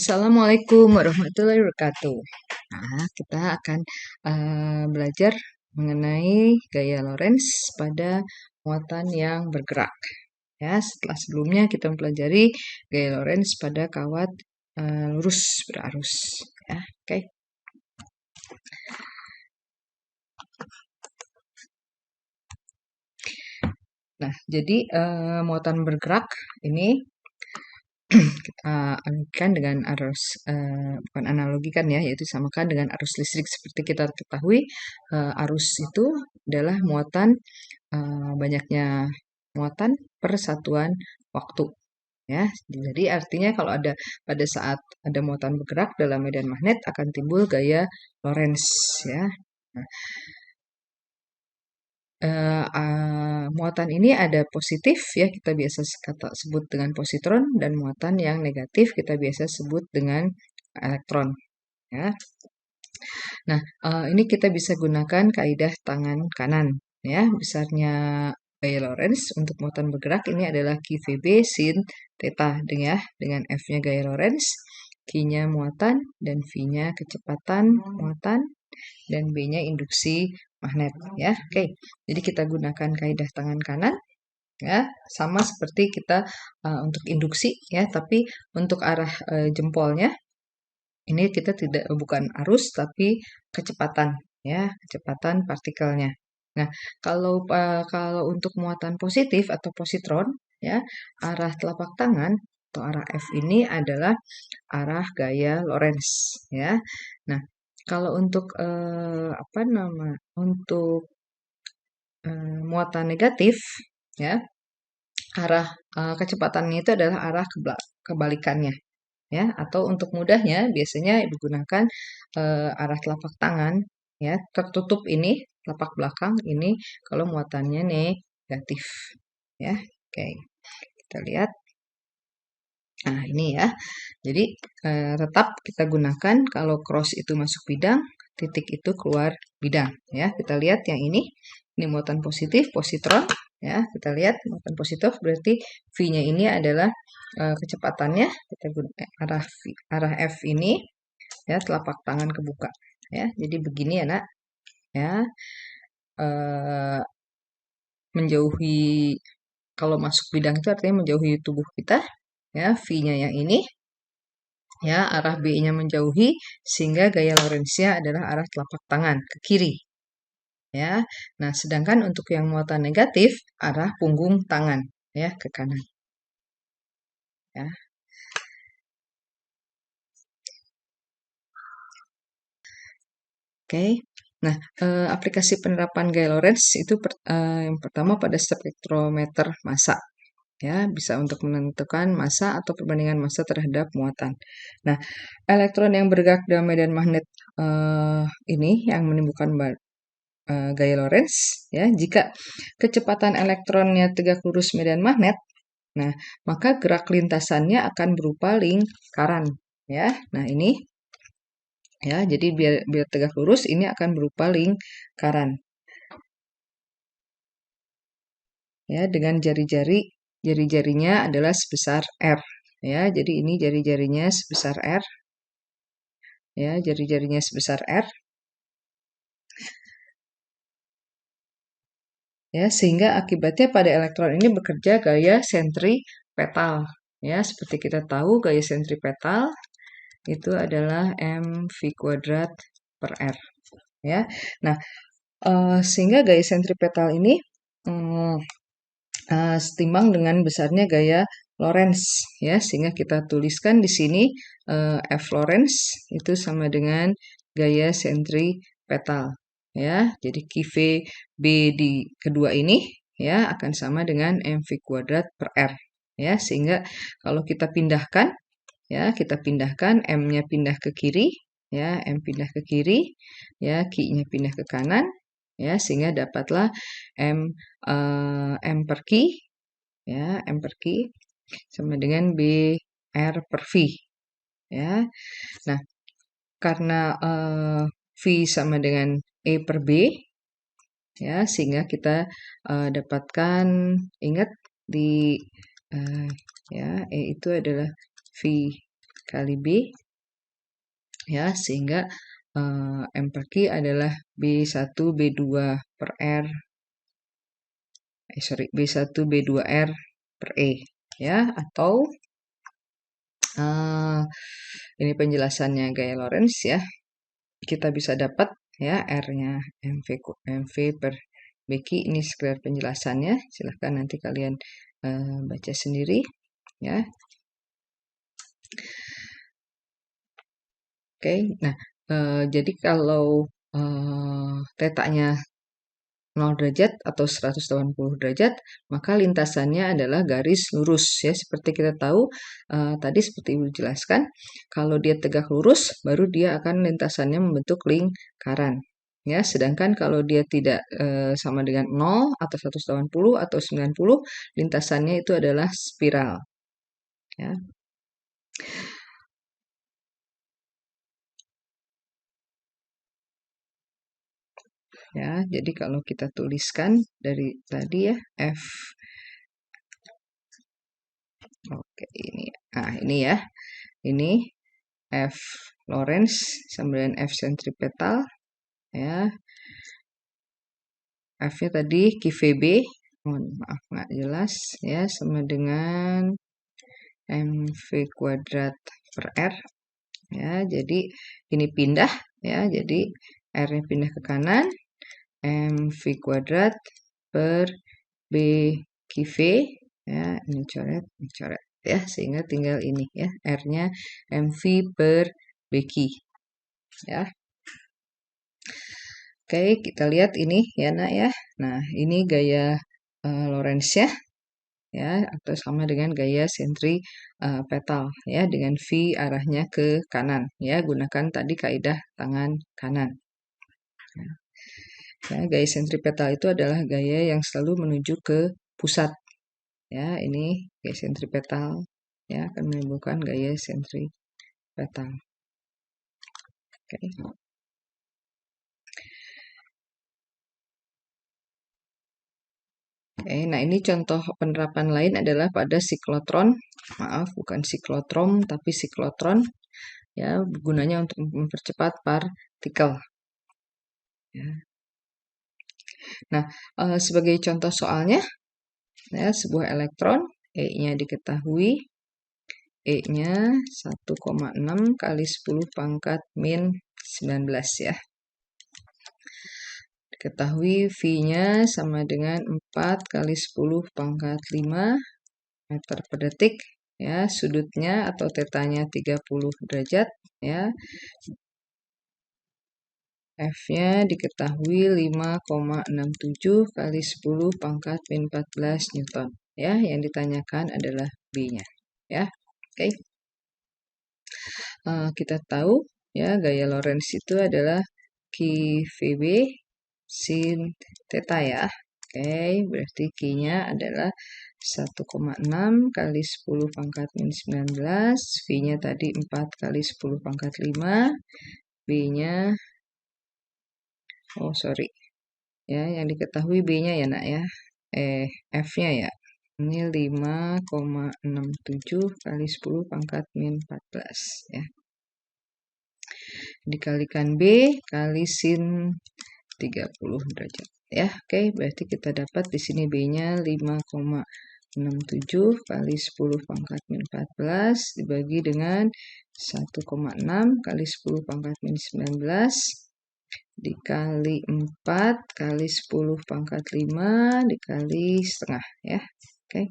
Assalamualaikum warahmatullahi wabarakatuh. Nah, kita akan belajar mengenai gaya Lorentz pada muatan yang bergerak. Ya, setelah sebelumnya kita mempelajari gaya Lorentz pada kawat lurus berarus. Ya, oke. Nah, jadi muatan bergerak ini kita analogikan dengan arus, bukan analogikan ya, yaitu samakan dengan arus listrik. Seperti kita ketahui, arus itu adalah muatan, banyaknya muatan per satuan waktu. Ya, jadi artinya kalau ada pada saat ada muatan bergerak dalam medan magnet akan timbul gaya Lorentz ya. Nah, muatan ini ada positif ya, kita biasa sebut dengan positron, dan muatan yang negatif kita biasa sebut dengan elektron ya. Nah, ini kita bisa gunakan kaidah tangan kanan ya. Besarnya gaya Lorentz untuk muatan bergerak ini adalah QVB sin theta dengan F-nya gaya Lorentz, Q-nya muatan, dan V-nya kecepatan muatan, dan B-nya induksi magnet ya. Oke. Jadi kita gunakan kaidah tangan kanan ya, sama seperti kita untuk induksi ya, tapi untuk arah jempolnya ini kita bukan arus tapi kecepatan ya, kecepatan partikelnya. Nah, kalau untuk muatan positif atau positron ya, arah telapak tangan atau arah F ini adalah arah gaya Lorentz ya. Nah, kalau untuk muatan negatif ya, arah kecepatannya itu adalah arah kebalikannya ya, atau untuk mudahnya biasanya digunakan arah telapak tangan ya, tertutup ini telapak belakang ini kalau muatannya negatif ya. Oke, kita lihat. Nah, ini ya. Jadi tetap kita gunakan kalau cross itu masuk bidang, titik itu keluar bidang ya. Kita lihat yang ini muatan positif, positron ya. Kita lihat muatan positif berarti V-nya ini adalah kecepatannya, kita gunakan arah F ini ya, telapak tangan kebuka ya. Jadi begini ya nak ya, menjauhi, kalau masuk bidang itu artinya menjauhi tubuh kita ya. V-nya yang ini ya, arah B-nya menjauhi sehingga gaya Lorentz-nya adalah arah telapak tangan ke kiri ya. Nah, sedangkan untuk yang muatan negatif arah punggung tangan ya ke kanan ya. Oke. Nah, aplikasi penerapan gaya Lorentz itu yang pertama pada spektrometer massa ya, bisa untuk menentukan massa atau perbandingan massa terhadap muatan. Nah, elektron yang bergerak dalam medan magnet ini yang menimbulkan gaya Lorentz ya, jika kecepatan elektronnya tegak lurus medan magnet, nah maka gerak lintasannya akan berupa lingkaran ya. Nah, ini ya, jadi biar tegak lurus ini akan berupa lingkaran ya, dengan jari-jarinya adalah sebesar R ya. Jadi ini jari-jarinya sebesar R ya, jari-jarinya sebesar R ya, sehingga akibatnya pada elektron ini bekerja gaya sentripetal ya. Seperti kita tahu gaya sentripetal itu adalah mv kuadrat per R ya. Nah, sehingga gaya sentripetal ini setimbang dengan besarnya gaya Lorentz ya, sehingga kita tuliskan di sini F Lorentz itu sama dengan gaya sentripetal ya. Jadi QV B di kedua ini ya akan sama dengan mv kuadrat per R ya, sehingga kalau kita pindahkan ya, kita pindahkan M-nya pindah ke kiri ya, M pindah ke kiri ya, Q-nya pindah ke kanan ya, sehingga dapatlah M per Q ya, M per Q sama dengan B R per V ya. Nah, karena V sama dengan E per B ya, sehingga kita dapatkan, ingat di ya, E itu adalah V kali B, ya, sehingga M per Q adalah B1 B2 per R, B1 B2 R per E, ya, atau ini penjelasannya gaya Lorentz, ya, kita bisa dapat, ya, R-nya MV per BQ. Ini sekedar penjelasannya, silahkan nanti kalian baca sendiri, ya. Oke, nah, jadi kalau tetanya 0 derajat atau 180 derajat, maka lintasannya adalah garis lurus, ya. Seperti kita tahu, tadi seperti Ibu jelaskan, kalau dia tegak lurus, baru dia akan lintasannya membentuk lingkaran. Ya, sedangkan kalau dia tidak sama dengan 0 atau 180 atau 90, lintasannya itu adalah spiral. Ya. Ya, jadi kalau kita tuliskan dari tadi, ya, F. Oke, ini. Nah, ini, ya. Ini F Lorentz sama dengan F sentripetal, ya. F-nya tadi QVB, mohon maaf nggak jelas, ya, sama dengan MV kuadrat per R, ya. Jadi ini pindah, ya, jadi R-nya pindah ke kanan, MV kuadrat per BQV, ya, ini coret, ya, sehingga tinggal ini, ya, R-nya MV per BQ, ya. Oke, kita lihat ini, ya, Nak, ya. Nah, ini gaya Lorentz, ya, atau sama dengan gaya sentripetal, ya, dengan V arahnya ke kanan, ya, gunakan tadi kaidah tangan kanan. Ya, gaya sentripetal itu adalah gaya yang selalu menuju ke pusat, ya. Ini gaya sentripetal, ya, akan menimbulkan gaya sentripetal. Oke. Nah, ini contoh penerapan lain adalah pada siklotron. Maaf, bukan siklotron, tapi siklotron. Ya, gunanya untuk mempercepat partikel. Ya. Nah, sebagai contoh soalnya, ya, sebuah elektron, E-nya diketahui, E-nya 1,6 kali 10 pangkat min 19, ya. Diketahui V-nya sama dengan 4 kali 10 pangkat 5 meter per detik, ya. Sudutnya atau tetanya 30 derajat, ya. F-nya diketahui 5,67 kali 10 pangkat min 14 Newton, ya. Yang ditanyakan adalah B-nya, ya. Oke. Kita tahu, ya, gaya Lorentz itu adalah QVB sin theta, ya. Oke, berarti Q-nya adalah 1,6 kali 10 pangkat min 19, V-nya tadi 4 kali 10 pangkat 5, B-nya, oh sorry, ya, yang diketahui B-nya, ya, Nak, ya, F-nya, ya, ini 5,67 kali 10 pangkat min 14, ya. Dikalikan B kali sin 30 derajat, ya. Oke, berarti kita dapat di sini B-nya 5,67 kali 10 pangkat min 14 dibagi dengan 1,6 kali 10 pangkat min 19 dikali 4 kali 10 pangkat 5 dikali setengah, ya. Oke.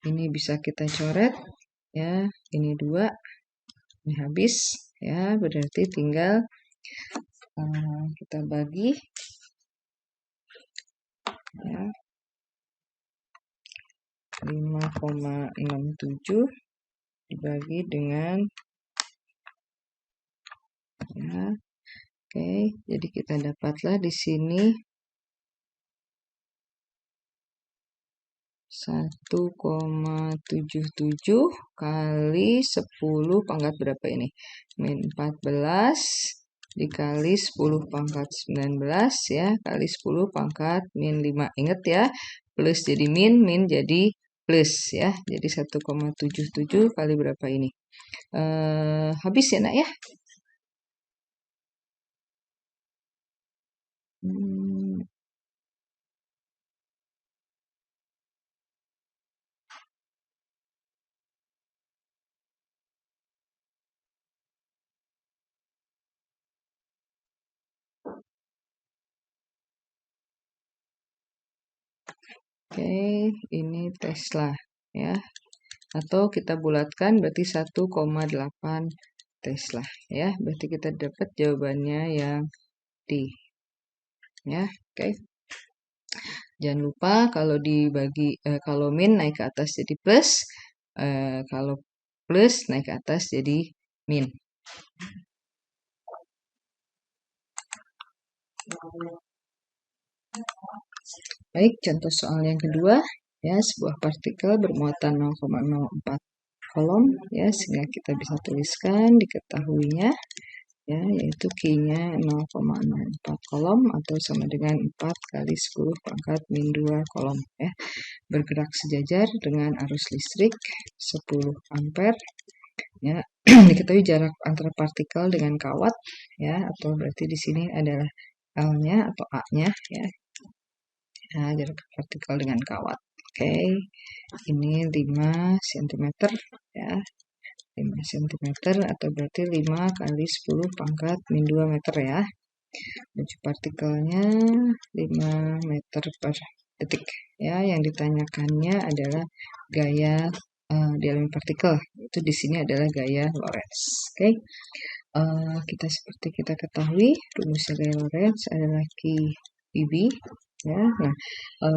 Ini bisa kita coret, ya. Ini 2, ini habis, ya. Berarti tinggal kita bagi, ya, 5,67 dibagi dengan, ya. Oke, jadi kita dapatlah di sini 1,77 kali 10 pangkat berapa ini? Min 14 dikali 10 pangkat 19, ya, kali 10 pangkat min 5. Ingat, ya, plus jadi min jadi plus ya. Jadi 1,77 kali berapa ini? Habis ya nak ya? Hmm, Oke, ini Tesla ya. Atau kita bulatkan berarti 1,8 Tesla ya. Berarti kita dapat jawabannya yang D ya. Oke. Jangan lupa kalau dibagi kalau min naik ke atas jadi plus, kalau plus naik ke atas jadi min. Baik, contoh soal yang kedua ya, sebuah partikel bermuatan 0,04 kolom ya, sehingga kita bisa tuliskan diketahuinya ya, yaitu Q-nya 0,04 kolom atau sama dengan 4 kali 10 pangkat min 2 kolom ya. Bergerak sejajar dengan arus listrik 10 ampere ya. Diketahui jarak antara partikel dengan kawat ya, atau berarti di sini adalah L-nya atau A-nya ya. Nah, jarak partikel dengan kawat. Oke, ini 5 cm ya. 5 cm atau berarti 5 kali 10 pangkat min 2 meter ya. Laju partikelnya 5 meter per detik ya. Yang ditanyakannya adalah gaya di elemen partikel. Itu di sini adalah gaya Lorentz. Oke. Kita seperti kita ketahui rumusnya gaya Lorentz adalah QIV ya. Nah,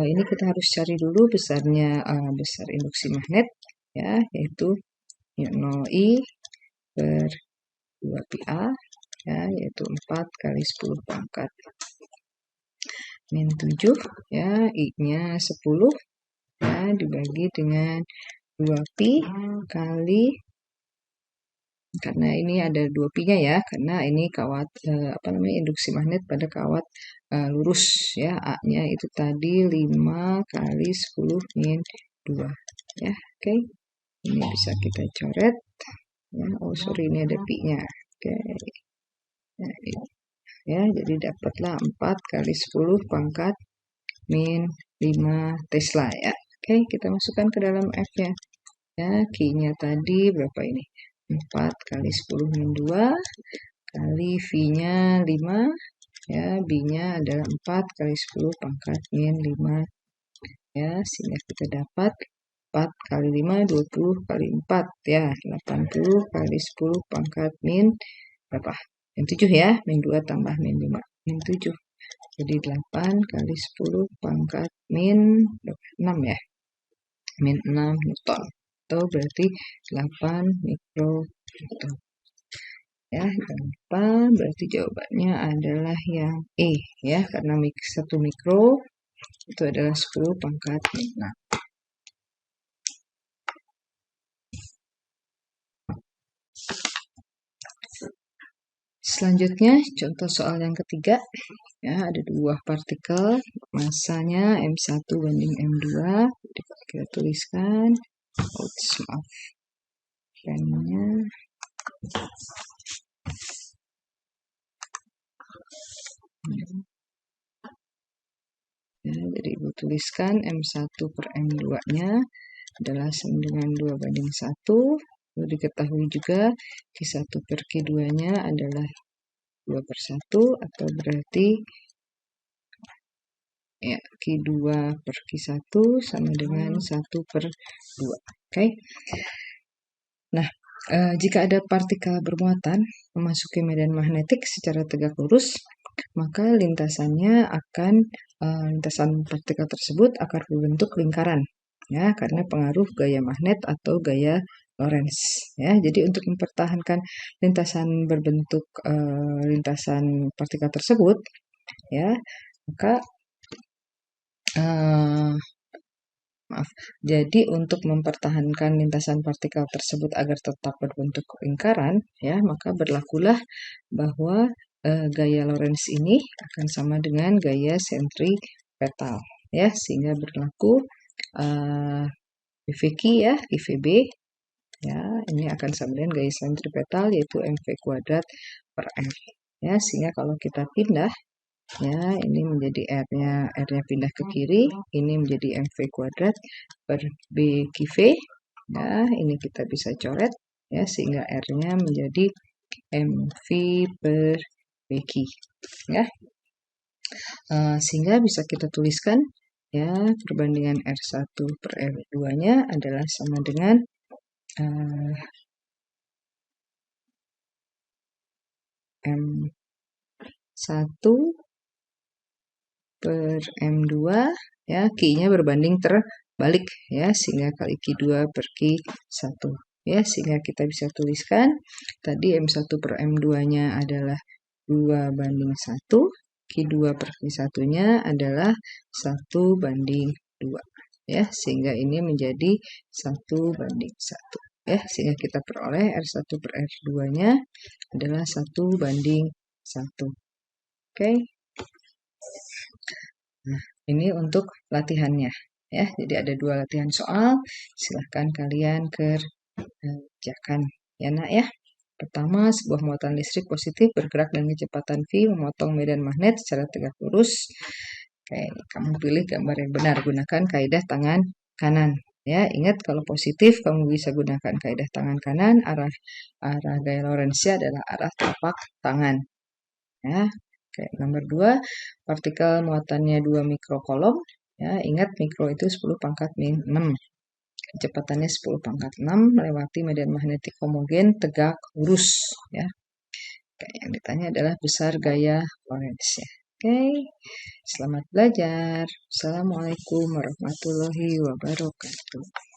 ini kita harus cari dulu besarnya besar induksi magnet ya, yaitu 0I per 2PA ya, yaitu 4 kali 10 pangkat min 7 ya, I-nya 10 ya, dibagi dengan 2pi kali, karena ini ada 2pi-nya ya, karena ini kawat induksi magnet pada kawat lurus ya. A-nya itu tadi 5 kali 10 min 2 ya. Oke. Ini bisa kita coret ya. Oh sorry, ini ada pi-nya. Oke. Nah, ya, jadi dapatlah 4 kali 10 pangkat min 5 Tesla ya. Oke, kita masukkan ke dalam F-nya. Ya, Q-nya tadi berapa ini? 4 kali 10 min 2 kali V-nya 5 ya, B-nya adalah 4 kali 10 pangkat min 5 ya, sehingga kita dapat 4 kali 5 20 kali 4 ya, 80 kali 10 pangkat min berapa? Min 7 ya, min 2 tambah min 5 min 7. Jadi 8 kali 10 pangkat min 6 ya, min 6 Newton. Atau berarti 8 mikronewton. Ya, jangan lupa berarti jawabannya adalah yang E ya, karena 1 mikro itu adalah 10 pangkat min 6. Selanjutnya contoh soal yang ketiga ya, ada dua partikel masanya M1 banding M2. Jadi kita tuliskan maaf pennya ya, jadi ibu tuliskan M1 per M2 nya adalah sama dengan 2 banding 1. Lalu diketahui juga Q1 per Q2 nya adalah 2 per 1, atau berarti ya, Q2 per Q1 sama dengan 1 per 2. Oke. Nah, jika ada partikel bermuatan memasuki medan magnetik secara tegak lurus, maka lintasannya akan lintasan partikel tersebut akan berbentuk lingkaran ya, karena pengaruh gaya magnet atau gaya Lorentz ya. Jadi untuk mempertahankan lintasan berbentuk lintasan partikel tersebut ya, maka jadi untuk mempertahankan lintasan partikel tersebut agar tetap berbentuk lingkaran ya, maka berlakulah bahwa gaya Lorentz ini akan sama dengan gaya sentripetal ya, sehingga berlaku VQ ya, IVB. Ya, ini akan sama dengan gaya sentripetal yaitu mv kuadrat per r. Ya, sehingga kalau kita pindah, ya ini menjadi r-nya pindah ke kiri, ini menjadi mv kuadrat per bqv. Ya, ini kita bisa coret ya, sehingga r-nya menjadi mv per bq. Ya, sehingga bisa kita tuliskan ya, perbandingan R1 per R2-nya adalah sama dengan M1 per M2 ya, Q-nya berbanding terbalik ya, sehingga kali Q2 per Q1 ya, sehingga kita bisa tuliskan tadi M1 per M2-nya adalah 2:1, Q2 per Q1-nya adalah 1:2 ya, sehingga ini menjadi 1:1 ya, sehingga kita peroleh R1 per R2-nya adalah 1:1. Oke. Nah, ini untuk latihannya ya. Jadi ada 2 latihan soal, silahkan kalian kerjakan ya nak ya. Pertama, sebuah muatan listrik positif bergerak dengan kecepatan V memotong medan magnet secara tegak lurus. Oke, kamu pilih gambar yang benar, gunakan kaidah tangan kanan. Ya, ingat kalau positif kamu bisa gunakan kaidah tangan kanan, arah gaya Lorentz adalah arah telapak tangan. Ya, oke, nomor 2, partikel muatannya 2 mikrokolom. Ya, ingat mikro itu 10⁻⁶. Kecepatannya 10⁻⁶ melewati medan magnetik homogen tegak lurus ya. Oke, yang ditanya adalah besar gaya Lorentz ya. Oke, selamat belajar. Assalamualaikum warahmatullahi wabarakatuh.